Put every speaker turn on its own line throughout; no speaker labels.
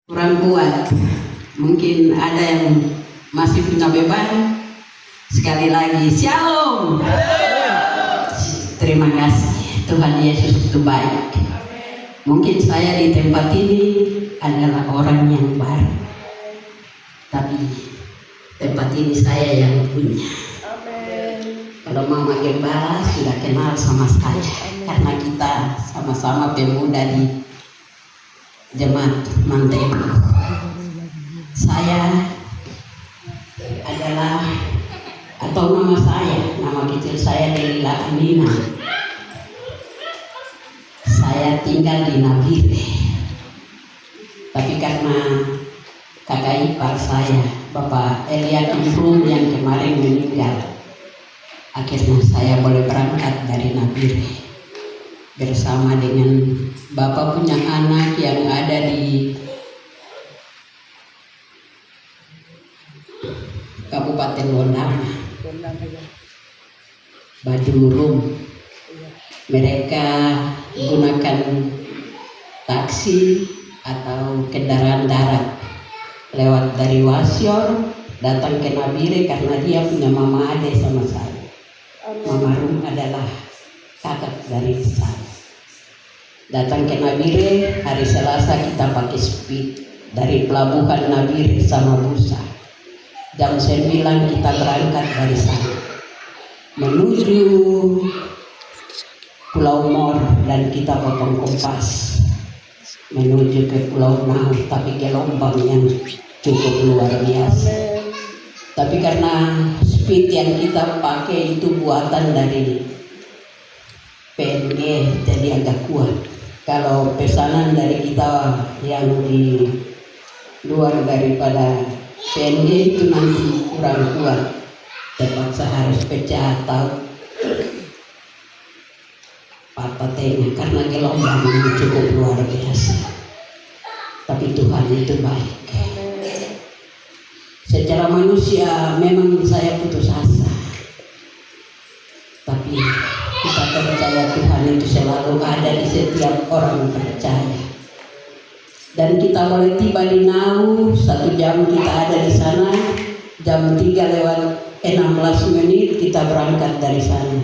kurang kuat. Mungkin ada yang masih punya beban. Sekali lagi, Shalom. Terima kasih, Tuhan Yesus itu baik. Mungkin saya di tempat ini adalah orang yang baru, tapi tempat ini saya yang punya. Kalau Mama Gembala sudah kenal sama saya, karena kita sama-sama pemuda di Jemaat Mantebu. Saya adalah, atau nama kecil saya Delila Amina. Saya tinggal di Nabire, tapi karena kakak ipar saya, Bapak Elia Kimrum yang kemarin meninggal, akhirnya saya boleh berangkat dari Nabire bersama dengan Bapak punya anak yang ada di Kabupaten Wondama, Badurung. Mereka gunakan taksi atau kendaraan darat lewat dari Wasior datang ke Nabire karena dia punya mama ade sama saya. Mama Rum adalah kakak dari saya. Datang ke Nabire hari Selasa, kita pakai speed dari pelabuhan Nabire sama Busa. Jam 9 kita berangkat dari sana menuju Pulau Mor, dan kita potong kompas menuju ke Pulau Nau, tapi gelombang yang cukup luar biasa. Tapi karena speed yang kita pakai itu buatan dari PNG, jadi agak kuat. Kalau pesanan dari kita yang di luar daripada PNG itu nanti kurang kuat, terpaksa harus pecah atau patah tengah karena gelombang ini cukup luar biasa. Tapi Tuhan itu baik. Secara manusia memang saya putus asa, tapi kita percaya Tuhan itu selalu ada di setiap orang percaya. Dan kita boleh tiba di Nau 1 jam kita ada di sana, jam 3:16 kita berangkat dari sana,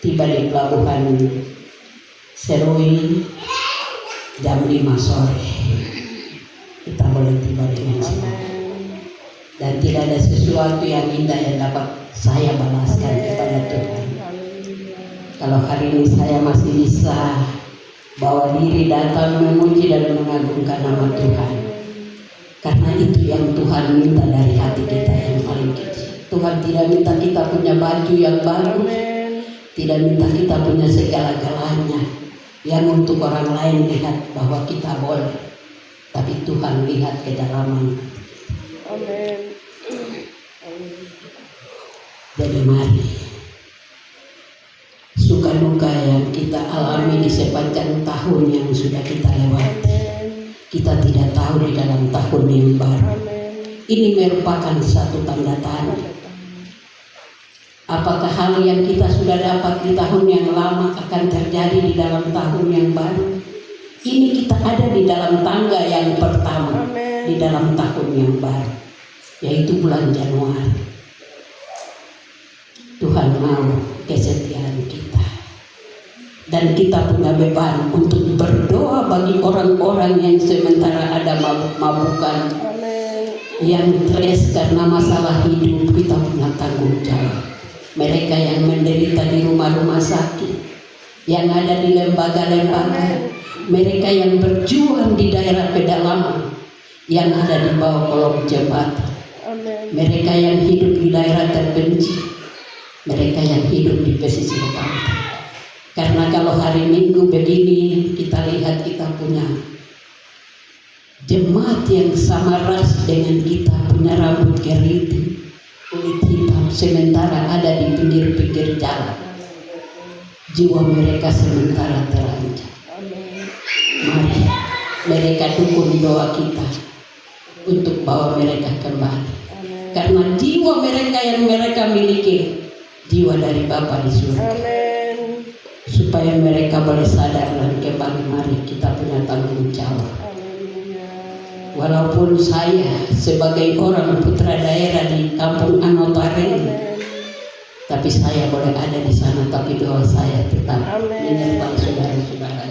tiba di pelabuhan Serui jam 5 sore. Kita boleh tiba dengan selamat. Dan tidak ada sesuatu yang indah yang dapat saya balaskan kepada Tuhan. Kalau hari ini saya masih bisa bawa diri datang memuji dan mengagungkan nama Tuhan, karena itu yang Tuhan minta dari hati kita yang paling kecil. Tuhan tidak minta kita punya baju yang bagus, tidak minta kita punya segala-galanya yang untuk orang lain lihat bahwa kita boleh, tapi Tuhan lihat kedalaman.
Amin.
Jadi mari, suka duka yang kita alami di sepanjang tahun yang sudah kita lewati, kita tidak tahu di dalam tahun yang baru ini merupakan satu tanda tanya. Apakah hal yang kita sudah dapat di tahun yang lama akan terjadi di dalam tahun yang baru? Ini kita ada di dalam tangga yang pertama di dalam tahun yang baru, yaitu bulan Januari. Tuhan mau kesetiaan kita, dan kita punya beban untuk berdoa bagi orang-orang yang sementara ada mabuk-mabukan, yang stres karena masalah hidup. Kita punya tanggung jawab. Mereka yang menderita di rumah-rumah sakit, yang ada di lembaga-lembaga, mereka yang berjuang di daerah pedalaman, yang ada di bawah kolong jembatan, mereka yang hidup di daerah terpencil, mereka yang hidup di pesisir pantai. Karena kalau hari Minggu begini kita lihat kita punya jemaat yang sama ras dengan kita, punya rambut keriting, kulit hitam, sementara ada di pinggir-pinggir jalan. Jiwa mereka sementara terancam. Mari mereka dukung doa kita untuk bawa mereka kembali, karena jiwa mereka yang mereka miliki jiwa dari Bapa di surga. Supaya mereka boleh sadar dan kembali. Mari kita punya tanggung jawab. walaupun saya sebagai orang putra daerah di kampung Anotaren, tapi saya boleh ada di sana, tapi doa saya tetap menyertai saudara-saudara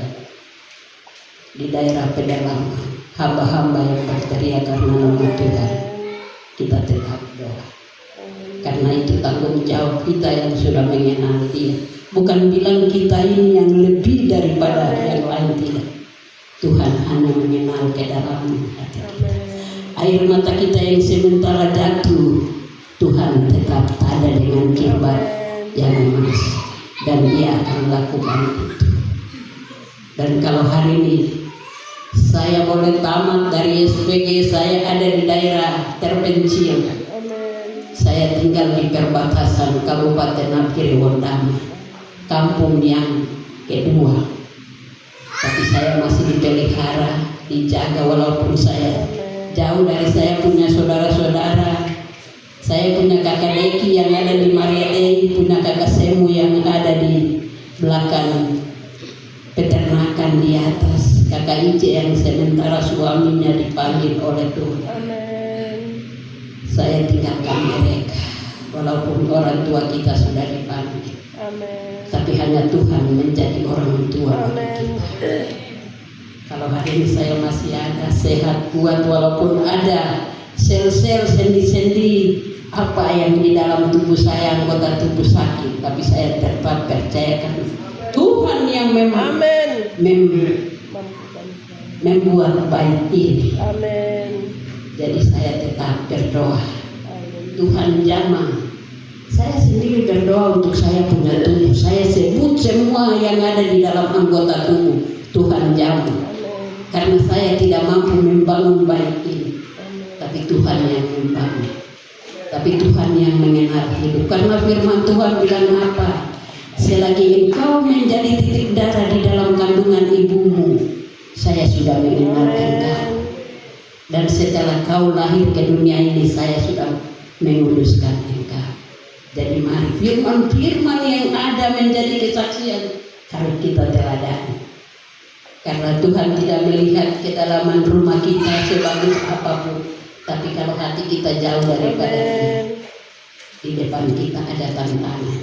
di daerah pedalaman, hamba-hamba yang berteriak karena nama Tuhan. Kita tetap doa, karena itu tanggung jawab kita yang sudah mengenal Dia. Bukan bilang kita ini yang lebih daripada yang lain, tidak. Tuhan hanya mengenal kedalaman hati kita. Air mata kita yang sementara jatuh, Tuhan tetap ada dengan kibat yang emas, dan Dia akan lakukan itu. Dan kalau hari ini saya boleh tamat dari SPG, saya ada di daerah terpencil. Saya tinggal di perbatasan Kabupaten Ampiri Wondama, kampung yang kedua. Tapi saya masih dipelihara, dijaga walaupun saya jauh dari saya punya saudara-saudara. Saya punya kakak Deki yang ada di Maria Dei, punya kakak Semu yang ada di belakang peternakan di atas, kakak Ice yang sementara suaminya dipanggil oleh Tuhan. Saya tinggalkan mereka, walaupun orang tua kita sudah dipanggil. Tapi hanya Tuhan menjadi orang tua bagi kita. Kalau hari ini saya masih ada, sehat, kuat, walaupun ada sel-sel, sendi-sendi apa yang di dalam tubuh saya, anggota tubuh sakit, tapi saya tetap percayakan Tuhan yang memang membuat baik ini. Jadi saya tetap berdoa. Tuhan jamah. Saya sendiri berdoa untuk saya punya tubuh. Saya sebut semua yang ada di dalam anggota tubuh. Tuhan jamah. Karena saya tidak mampu membangun baik ini. Tapi Tuhan yang membangun. Tapi Tuhan yang mengenal hidup. Karena firman Tuhan bilang apa? Selagi engkau menjadi titik darah di dalam kandungan ibumu, saya sudah mengenal engkau. Dan setelah kau lahir ke dunia ini, saya sudah menguduskan engkau. Jadi mari firman-firman yang ada menjadi kesaksian harus kita teladani. Karena Tuhan tidak melihat kedalaman rumah kita sebagus apapun, tapi kalau hati kita jauh daripada Dia, di depan kita ada tantangan.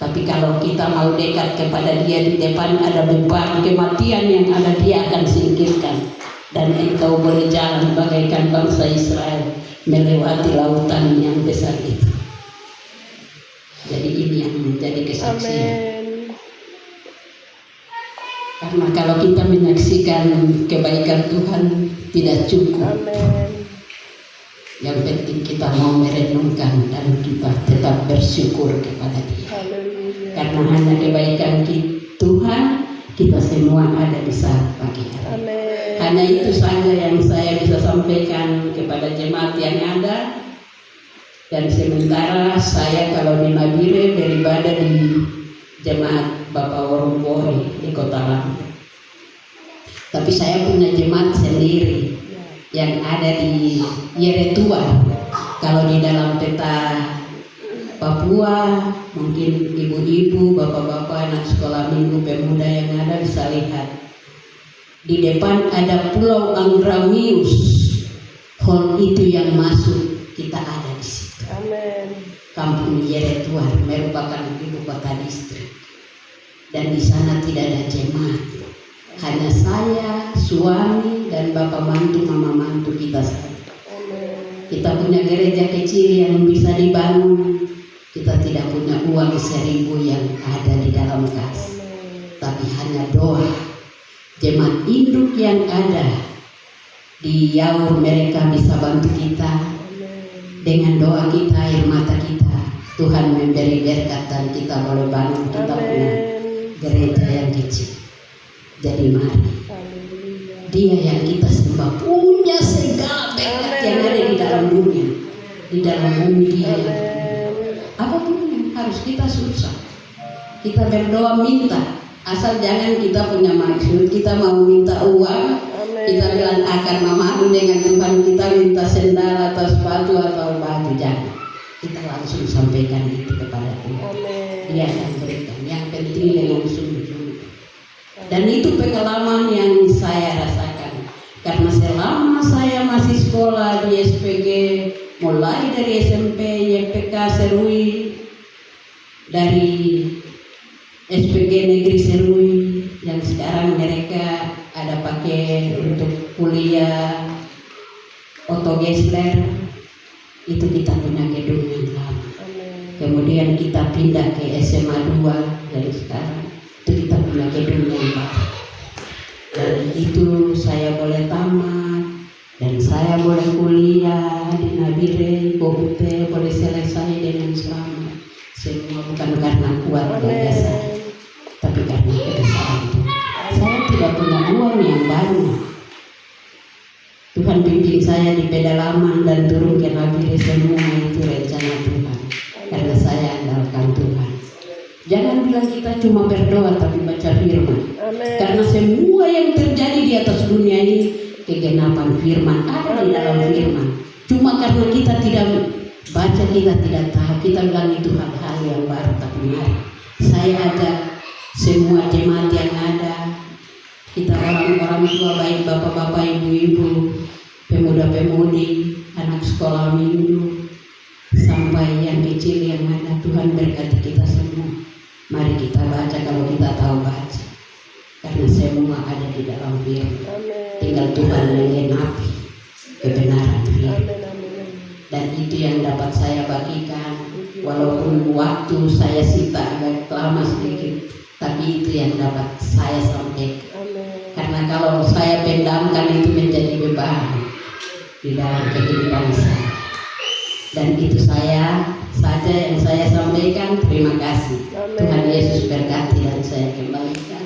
Tapi kalau kita mau dekat kepada Dia, di depan ada beban kematian yang ada, Dia akan singkirkan. Dan engkau boleh jalan bagaikan bangsa Israel melewati lautan yang besar itu. Jadi ini yang menjadi kesaksian. Karena kalau kita menyaksikan kebaikan Tuhan tidak cukup. Yang penting kita mau merenungkan dan kita tetap bersyukur kepada Dia. Karena hanya kebaikan Tuhan kita semua ada di saat pagi hari. Hanya itu saja yang saya bisa sampaikan kepada jemaat yang ada. Dan sementara saya kalau di Nabire beribadah di jemaat Bapak Worumpori di Kota Lampung. Tapi saya punya jemaat sendiri yang ada di Yeretua. Kalau di dalam peta Papua, mungkin ibu-ibu, bapak-bapak, anak sekolah minggu, pemuda yang ada bisa lihat. Di depan ada Pulau Anggramius. Hall itu yang masuk, kita ada di situ. Kampung Yeretua merupakan ibu kota distrik. Dan di sana tidak ada jemaat. Hanya saya, suami, dan bapak mantu, mama mantu kita saja. Kita punya gereja kecil yang bisa dibangun. Kita tidak punya uang 1.000 yang ada di dalam kas. Tapi hanya doa. Jemaat induk yang ada di Yaur, mereka bisa bantu kita. Dengan doa kita, air mata kita, Tuhan memberi berkat dan kita boleh bangun. Kita punya gereja yang kecil. Jadi mari, Dia yang kita sembah punya segala berkat yang ada di dalam dunia, di dalam bumi Dia. Apapun yang harus kita susah, kita berdoa minta. Asal jangan kita punya maksud, kita mau minta uang, kita bilang karena malu dengan Tuhan kita minta sendal atau sepatu atau baju, jangan. Kita langsung sampaikan itu kepada Tuhan. Dia akan berikan. Yang penting dengan sungguh-sungguh. Dan itu pengalaman yang saya rasakan. Karena selama saya sekolah di SPG, mulai dari SMP, YPK Serui, dari SPG Negeri Serui yang sekarang mereka ada pakai untuk kuliah Otogesler, itu kita punya gedung yang lama. Kemudian kita pindah ke SMA 2 dan sekarang itu kita punya gedung yang baru. Dan itu saya boleh tamat dan saya boleh kuliah di Nabire, Bogute, boleh selesai dengan selamat. Semua bukan karena kuat gagah saya, tapi karena kebesaran Tuhan. Saya tidak punya uang yang banyak. Tuhan pimpin saya di pedalaman dan turun ke Nabire, semua itu rencana Tuhan. Karena saya andalkan Tuhan. Jangan bilang kita cuma berdoa tapi baca firman.
Amen.
Karena semua yang terjadi di atas dunia ini kegenapan firman ada di dalam firman. Cuma karena kita tidak baca, kita tidak tahu, kita bilang itu hal-hal yang baru. Tapi mari saya ajak semua jemaat yang ada, kita orang-orang tua, baik bapak-bapak, ibu-ibu, pemuda-pemudi, anak sekolah minggu, sampai yang kecil yang ada. Tuhan berkati kita semua. Mari kita baca kalau kita tahu baca, karena semua ada di dalam firman. Tinggal Tuhan menggenapi kebenaran firman. Dan itu yang dapat saya bagikan, walaupun waktu saya sita agak lama sedikit, tapi itu yang dapat saya sampaikan. Karena kalau saya pendamkan itu menjadi beban di dalam kehidupan saya. Dan itu saya saja yang saya sampaikan. Terima kasih. Tuhan Yesus berkati dan saya kembalikan.